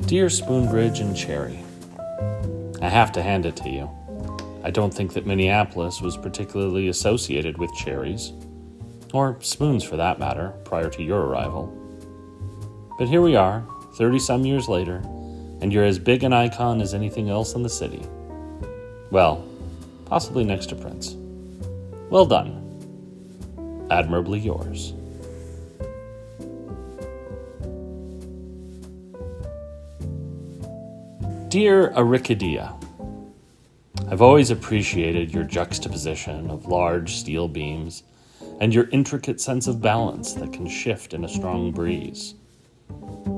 Dear Spoonbridge and Cherry, I have to hand it to you. I don't think that Minneapolis was particularly associated with cherries, or spoons for that matter, prior to your arrival. But here we are, 30-some years later, and you're as big an icon as anything else in the city. Well, possibly next to Prince. Well done. Admirably yours. Dear Aricidea, I've always appreciated your juxtaposition of large steel beams and your intricate sense of balance that can shift in a strong breeze.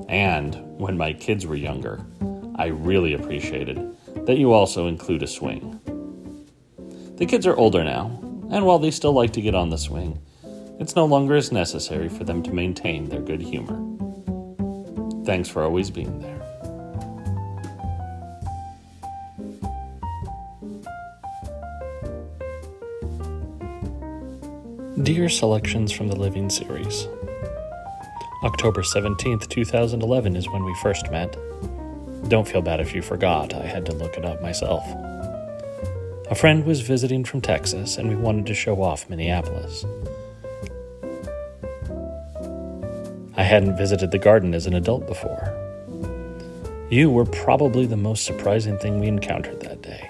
And when my kids were younger, I really appreciated that you also include a swing. The kids are older now, and while they still like to get on the swing, it's no longer as necessary for them to maintain their good humor. Thanks for always being there. Dear Selections from the Living series, October 17th, 2011 is when we first met. Don't feel bad if you forgot, I had to look it up myself. A friend was visiting from Texas and we wanted to show off Minneapolis. I hadn't visited the garden as an adult before. You were probably the most surprising thing we encountered that day.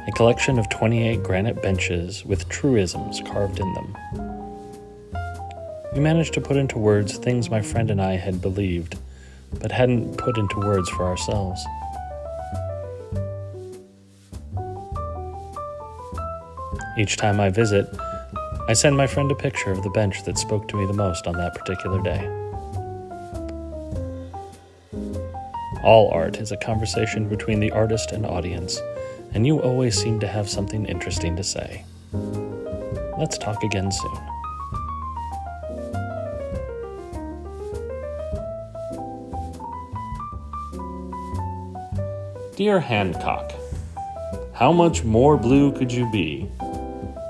A collection of 28 granite benches with truisms carved in them. We managed to put into words things my friend and I had believed, but hadn't put into words for ourselves. Each time I visit, I send my friend a picture of the bench that spoke to me the most on that particular day. All art is a conversation between the artist and audience, and you always seem to have something interesting to say. Let's talk again soon. Dear Hancock, how much more blue could you be?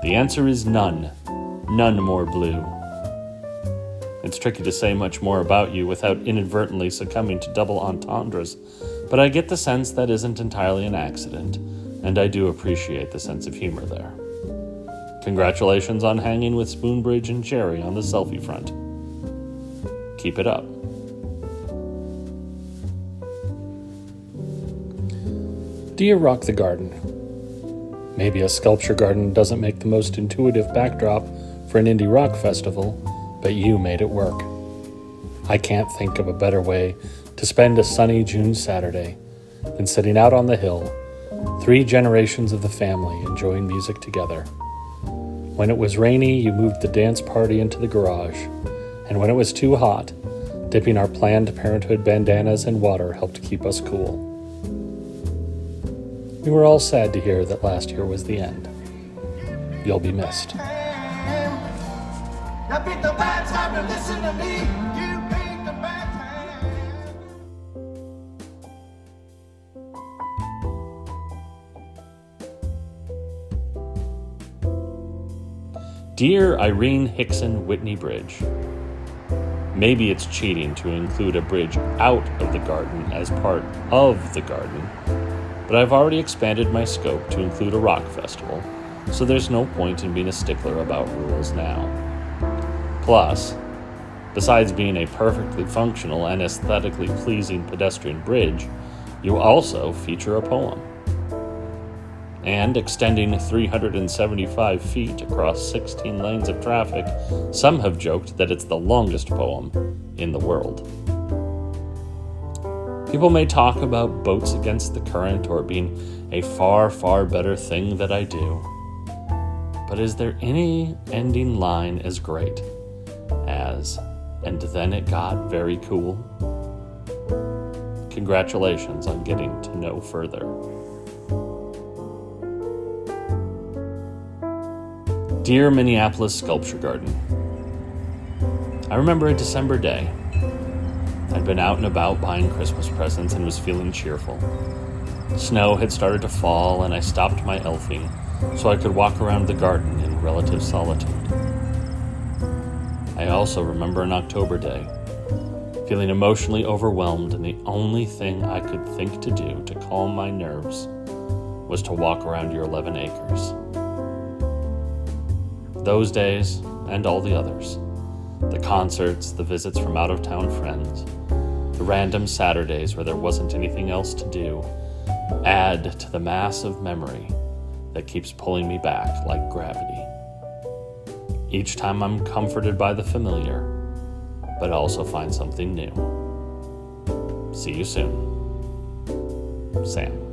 The answer is none. None more blue. It's tricky to say much more about you without inadvertently succumbing to double entendres, but I get the sense that isn't entirely an accident, and I do appreciate the sense of humor there. Congratulations on hanging with Spoonbridge and Cherry on the selfie front. Keep it up. Dear Rock the Garden, maybe a sculpture garden doesn't make the most intuitive backdrop for an indie rock festival, but you made it work. I can't think of a better way to spend a sunny June Saturday than sitting out on the hill, 3 generations of the family enjoying music together. When it was rainy, you moved the dance party into the garage, and when it was too hot, dipping our Planned Parenthood bandanas in water helped keep us cool. We were all sad to hear that last year was the end. You'll be missed. Now pick the bad time to listen to me. You pick the bad time. Dear Irene Hickson Whitney Bridge, maybe it's cheating to include a bridge out of the garden as part of the garden, but I've already expanded my scope to include a rock festival, so there's no point in being a stickler about rules now. Plus, besides being a perfectly functional and aesthetically pleasing pedestrian bridge, you also feature a poem. And extending 375 feet across 16 lanes of traffic, some have joked that it's the longest poem in the world. People may talk about boats against the current or being a far, far better thing that I do. But is there any ending line as great as, and then it got very cool? Congratulations on getting to know further. Dear Minneapolis Sculpture Garden, I remember a December day. I'd been out and about buying Christmas presents and was feeling cheerful. Snow had started to fall and I stopped my elfing so I could walk around the garden in relative solitude. I also remember an October day, feeling emotionally overwhelmed, and the only thing I could think to do to calm my nerves was to walk around your 11 acres. Those days, and all the others, the concerts, the visits from out-of-town friends, the random Saturdays where there wasn't anything else to do, add to the mass of memory that keeps pulling me back like gravity. Each time I'm comforted by the familiar, but also find something new. See you soon. Sam.